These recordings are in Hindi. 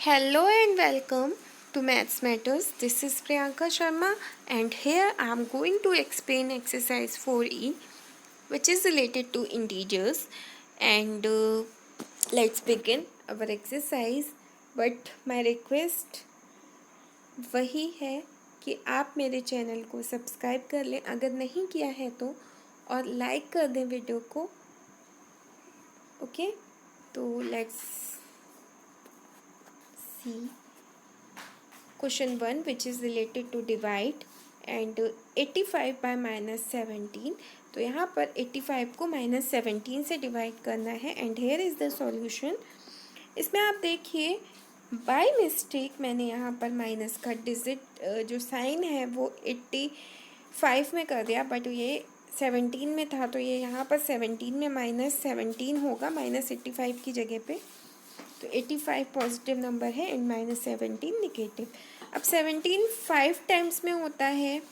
Hello and welcome to Maths Matters. This is Priyanka Sharma and here I am going to explain exercise 4E which is related to integers and let's begin our exercise. But my request वही है कि आप मेरे चैनल को सब्सक्राइब कर लें अगर नहीं किया है तो, और लाइक कर दें वीडियो को. ओके, तो let's see question 1 which is related to divide and 85 by -17. तो यहाँ पर 85 को -17 से डिवाइड करना है and here is the solution. इसमें आप देखिए बाय मिस्टेक मैंने यहाँ पर माइनस का डिजिट जो साइन है वो 85 में कर दिया, बट ये 17 में था तो ये यहाँ पर 17 में -17 होगा, -85 की जगह पे. तो 85 पॉजिटिव नंबर है एंड -17 निगेटिव. अब 17 5 टाइम्स में होता है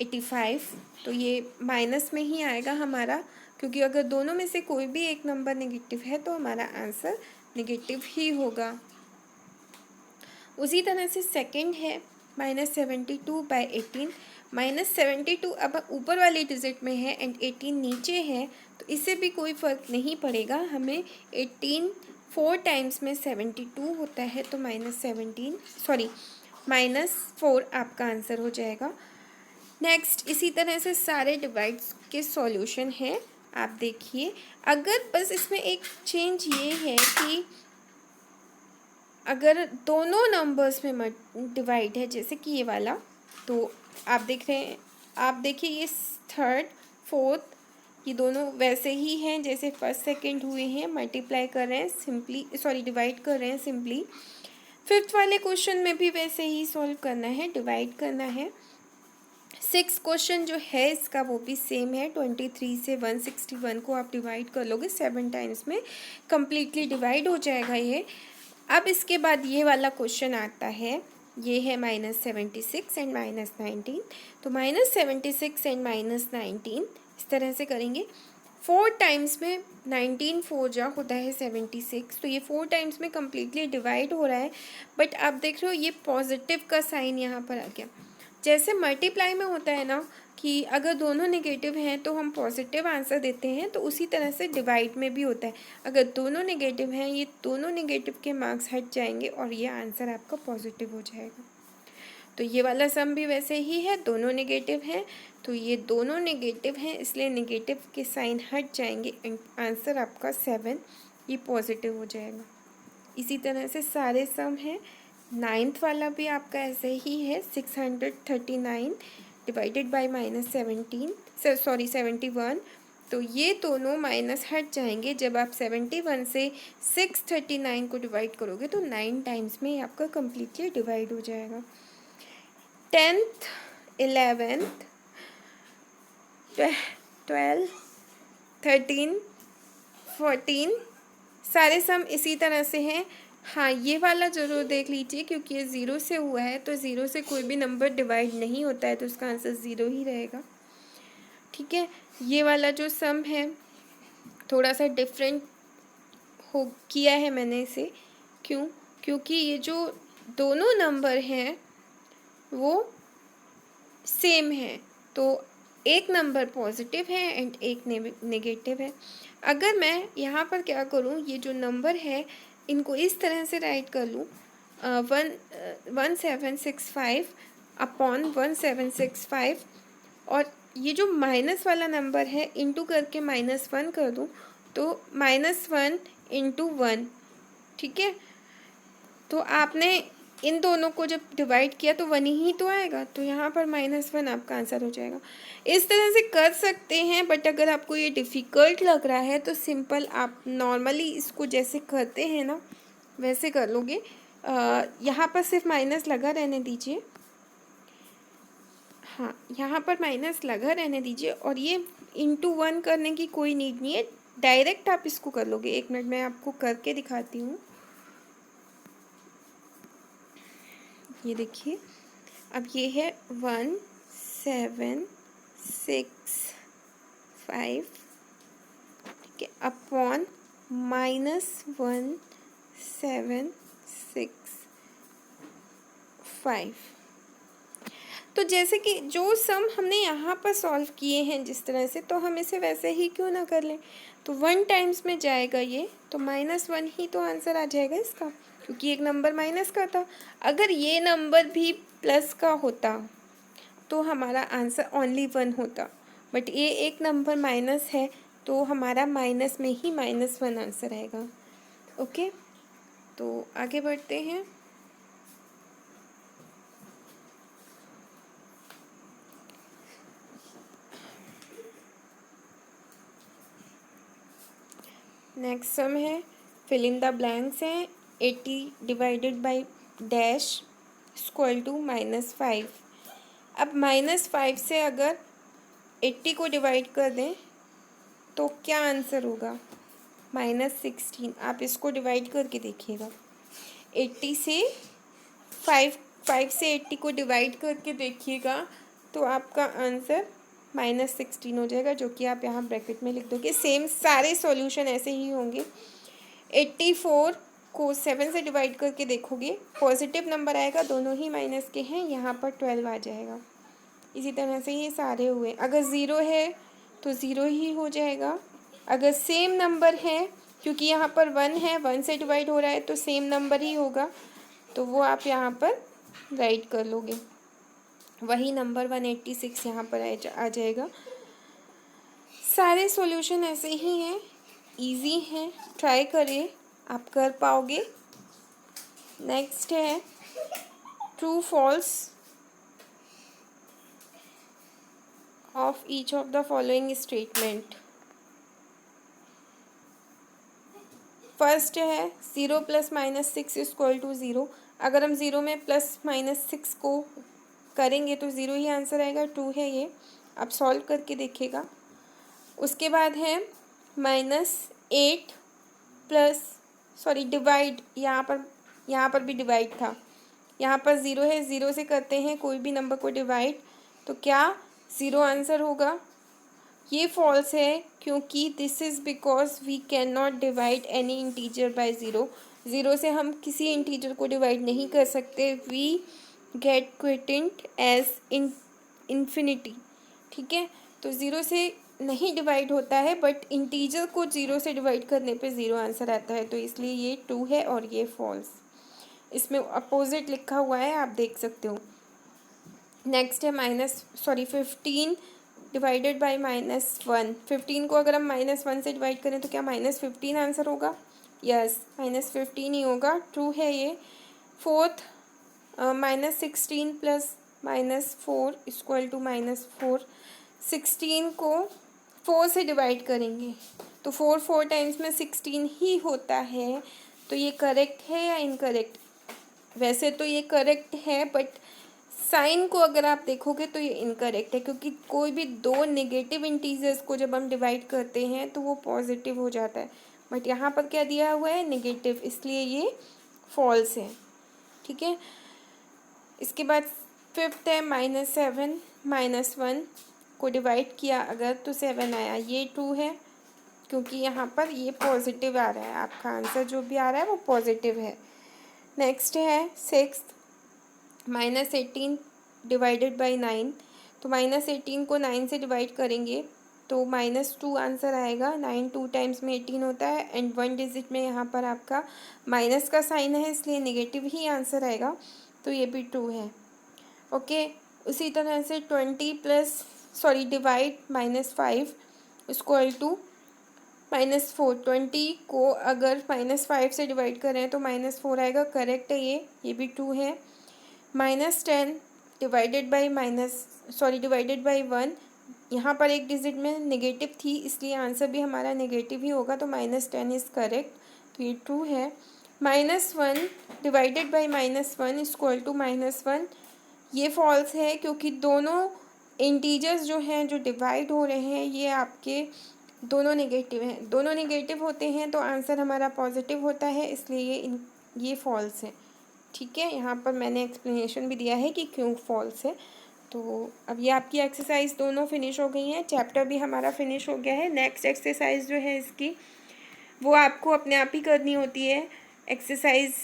85, तो ये माइनस में ही आएगा हमारा, क्योंकि अगर दोनों में से कोई भी एक नंबर नेगेटिव है तो हमारा आंसर नेगेटिव ही होगा. उसी तरह से सेकंड है -72 बाय 18. -72 अब ऊपर वाली डिजिट में है एंड 18 नीचे है, तो इससे भी कोई फ़र्क नहीं पड़ेगा. हमें 18 4 टाइम्स में 72 होता है, तो -4 आपका आंसर हो जाएगा. नेक्स्ट इसी तरह से सारे डिवाइड्स के सॉल्यूशन है. आप देखिए अगर बस इसमें एक चेंज ये है कि अगर दोनों नंबर्स में डिवाइड है, जैसे कि ये वाला, तो आप देख रहे हैं, आप देखिए ये थर्ड फोर्थ ये दोनों वैसे ही हैं जैसे फर्स्ट सेकंड हुए हैं, मल्टीप्लाई कर रहे हैं सिंपली, सॉरी डिवाइड कर रहे हैं सिंपली. फिफ्थ वाले क्वेश्चन में भी वैसे ही सॉल्व करना है, डिवाइड करना है. सिक्स क्वेश्चन जो है इसका वो भी सेम है. 23 से 161 को आप डिवाइड कर लोगे 7 टाइम्स में, कम्प्लीटली डिवाइड हो जाएगा ये. अब इसके बाद ये वाला क्वेश्चन आता है, ये है -76 एंड -19. तो -76 एंड -19 इस तरह से करेंगे. 4 टाइम्स में 19 4 जा होता है 76, तो ये 4 टाइम्स में कम्प्लीटली डिवाइड हो रहा है. बट आप देख रहे हो ये पॉजिटिव का साइन यहाँ पर आ गया. जैसे मल्टीप्लाई में होता है ना कि अगर दोनों नेगेटिव हैं तो हम पॉजिटिव आंसर देते हैं, तो उसी तरह से डिवाइड में भी होता है. अगर दोनों नेगेटिव हैं, ये दोनों नेगेटिव के मार्क्स हट जाएंगे और ये आंसर आपका पॉजिटिव हो जाएगा. तो ये वाला सम भी वैसे ही है, दोनों नेगेटिव हैं, तो ये दोनों नेगेटिव हैं इसलिए नेगेटिव के साइन हट जाएंगे एंड आंसर आपका 7 ये पॉजिटिव हो जाएगा. इसी तरह से सारे सम हैं. नाइन्थ वाला भी आपका ऐसे ही है, 639 डिवाइडेड बाय -71. तो ये दोनों माइनस हट जाएंगे. जब आप 71 से 639 को डिवाइड करोगे तो 9 टाइम्स में आपका कम्प्लीटली डिवाइड हो जाएगा. 10th 11th 12 13 14 सारे सम इसी तरह से हैं. हाँ, ये वाला ज़रूर देख लीजिए क्योंकि ये 0 से हुआ है, तो 0 से कोई भी नंबर डिवाइड नहीं होता है, तो उसका आंसर 0 ही रहेगा. ठीक है, ये वाला जो सम है थोड़ा सा डिफरेंट हो किया है मैंने इसे. क्यों? क्योंकि ये जो दोनों नंबर हैं वो सेम है, तो एक नंबर पॉजिटिव है एंड एक नेगेटिव है. अगर मैं यहाँ पर क्या करूँ, ये जो नंबर है इनको इस तरह से राइट कर लूँ, 1765 अपॉन 1765, और ये जो माइनस वाला नंबर है इंटू करके -1 कर दूँ, तो -1 इंटू 1. ठीक है, तो आपने इन दोनों को जब डिवाइड किया तो 1 ही तो आएगा, तो यहाँ पर -1 आपका आंसर हो जाएगा. इस तरह से कर सकते हैं, बट अगर आपको ये डिफ़िकल्ट लग रहा है तो सिंपल आप नॉर्मली इसको जैसे करते हैं ना वैसे कर लोगे. यहाँ पर सिर्फ माइनस लगा रहने दीजिए. हाँ, यहाँ पर माइनस लगा रहने दीजिए, और ये इंटू 1 करने की कोई नीड नहीं है, डायरेक्ट आप इसको कर लोगे. 1 मिनट में आपको करके दिखाती हूँ. ये देखिए, अब ये है 1765, ठीक है, अपॉन -165. 7 6 5। तो जैसे कि जो सम हमने यहाँ पर सॉल्व किए हैं जिस तरह से, तो हम इसे वैसे ही क्यों ना कर लें। तो 1 टाइम्स में जाएगा ये, तो -1 ही तो आंसर आ जाएगा इसका, क्योंकि एक नंबर माइनस का था। अगर ये नंबर भी प्लस का होता तो हमारा आंसर ओनली 1 होता, बट ये एक नंबर माइनस है तो हमारा माइनस में ही -1 आंसर आएगा। ओके, तो आगे बढ़ते हैं। नेक्स्ट सम है, फिल इन द ब्लैंक्स है। 80 divided by dash equal to -5। अब -5 से अगर 80 को डिवाइड कर दें तो क्या आंसर होगा, -16। आप इसको डिवाइड करके देखिएगा, 80 से 5 से 80 को डिवाइड करके देखिएगा, तो आपका आंसर -16 हो जाएगा, जो कि आप यहाँ ब्रैकेट में लिख दोगे। सेम सारे सॉल्यूशन ऐसे ही होंगे। 84 को 7 से डिवाइड करके देखोगे, पॉजिटिव नंबर आएगा, दोनों ही माइनस के हैं, यहाँ पर 12 आ जाएगा। इसी तरह से ये सारे हुए। अगर ज़ीरो है तो ज़ीरो ही हो जाएगा। अगर सेम नंबर है, क्योंकि यहाँ पर 1 है, 1 से डिवाइड हो रहा है तो सेम नंबर ही होगा, तो वो आप यहाँ पर राइट कर लोगे। वही नंबर 186 यहाँ पर आ जाएगा। सारे सॉल्यूशन ऐसे ही हैं, इजी हैं, ट्राई करिए, आप कर पाओगे। नेक्स्ट है true false of each of the following statement. First है 0 + -6 इक्वल टू 0। अगर हम 0 में +-6 को करेंगे तो 0 ही आंसर आएगा, 2 है ये, आप सॉल्व करके देखिएगा। उसके बाद है -8 प्लस डिवाइड, यहाँ पर भी डिवाइड था, यहाँ पर 0 है, 0 से करते हैं कोई भी नंबर को डिवाइड, तो क्या 0 आंसर होगा। ये फॉल्स है, क्योंकि this is because we can not divide any integer by 0। 0 से हम किसी इंटीजर को डिवाइड नहीं कर सकते। वी गेट क्विटेंट एज इन्फिनिटी, ठीक है। तो 0 से नहीं डिवाइड होता है, बट इंटीजर को 0 से डिवाइड करने पे 0 आंसर आता है, तो इसलिए ये 2 है और ये फॉल्स। इसमें अपोजिट लिखा हुआ है, आप देख सकते हो। नेक्स्ट है 15 डिवाइडेड बाई -1। 15 को अगर हम -1 से डिवाइड करें तो क्या -15 आंसर होगा। यस, -15 ही होगा, ट्रू है ये। Fourth -16 plus -4 equal to -4। 16 को 4 से डिवाइड करेंगे तो 4 टाइम्स में 16 ही होता है, तो ये करेक्ट है या इनकरेक्ट। वैसे तो ये करेक्ट है, बट साइन को अगर आप देखोगे तो ये इनकरेक्ट है, क्योंकि कोई भी दो नेगेटिव इंटीजर्स को जब हम डिवाइड करते हैं तो वो पॉजिटिव हो जाता है, बट यहाँ पर क्या दिया हुआ है, नेगेटिव, इसलिए ये फॉल्स है, ठीक है। इसके बाद फिफ्थ है -7 -1 को डिवाइड किया अगर तो 7 आया, ये 2 है, क्योंकि यहाँ पर ये पॉजिटिव आ रहा है, आपका आंसर जो भी आ रहा है वो पॉजिटिव है। नेक्स्ट है सिक्स्थ -18 डिवाइडेड बाई 9। तो -18 को 9 से डिवाइड करेंगे तो -2 आंसर आएगा। 9 2 टाइम्स में 18 होता है, एंड 1 डिजिट में यहाँ पर आपका माइनस का साइन है, इसलिए नेगेटिव ही आंसर आएगा, तो ये भी 2 है। ओके, उसी तरह से 20 डिवाइड -5 इक्वल टू -4। 20 को अगर -5 से डिवाइड करें तो -4 आएगा, करेक्ट है ये भी 2 है। -10 डिवाइडेड बाई डिवाइडेड बाई 1, यहाँ पर एक डिजिट में नेगेटिव थी, इसलिए आंसर भी हमारा नेगेटिव ही होगा, तो -10 इज़ करेक्ट, तो ये 2 है। -1 डिवाइडेड बाई -1 इक्वल टू -1, ये फॉल्स है, क्योंकि दोनों इंटीजर्स जो हैं जो डिवाइड हो रहे हैं ये आपके दोनों नेगेटिव हैं। दोनों नेगेटिव होते हैं तो आंसर हमारा पॉजिटिव होता है, इसलिए ये फॉल्स है, ठीक है। यहाँ पर मैंने एक्सप्लेनेशन भी दिया है कि क्यों फॉल्स है। तो अब ये आपकी एक्सरसाइज दोनों फिनिश हो गई हैं, चैप्टर भी हमारा फिनिश हो गया है। नेक्स्ट एक्सरसाइज जो है इसकी वो आपको अपने आप ही करनी होती है। एक्सरसाइज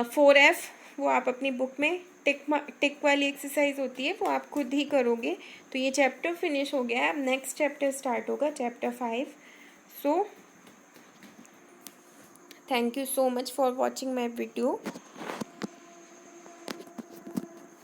4F, वो आप अपनी बुक में टिक वाली एक्सरसाइज होती है, वो आप खुद ही करोगे। तो ये चैप्टर फिनिश हो गया है, अब नेक्स्ट चैप्टर स्टार्ट होगा, chapter 5। So thank you so much for watching my video.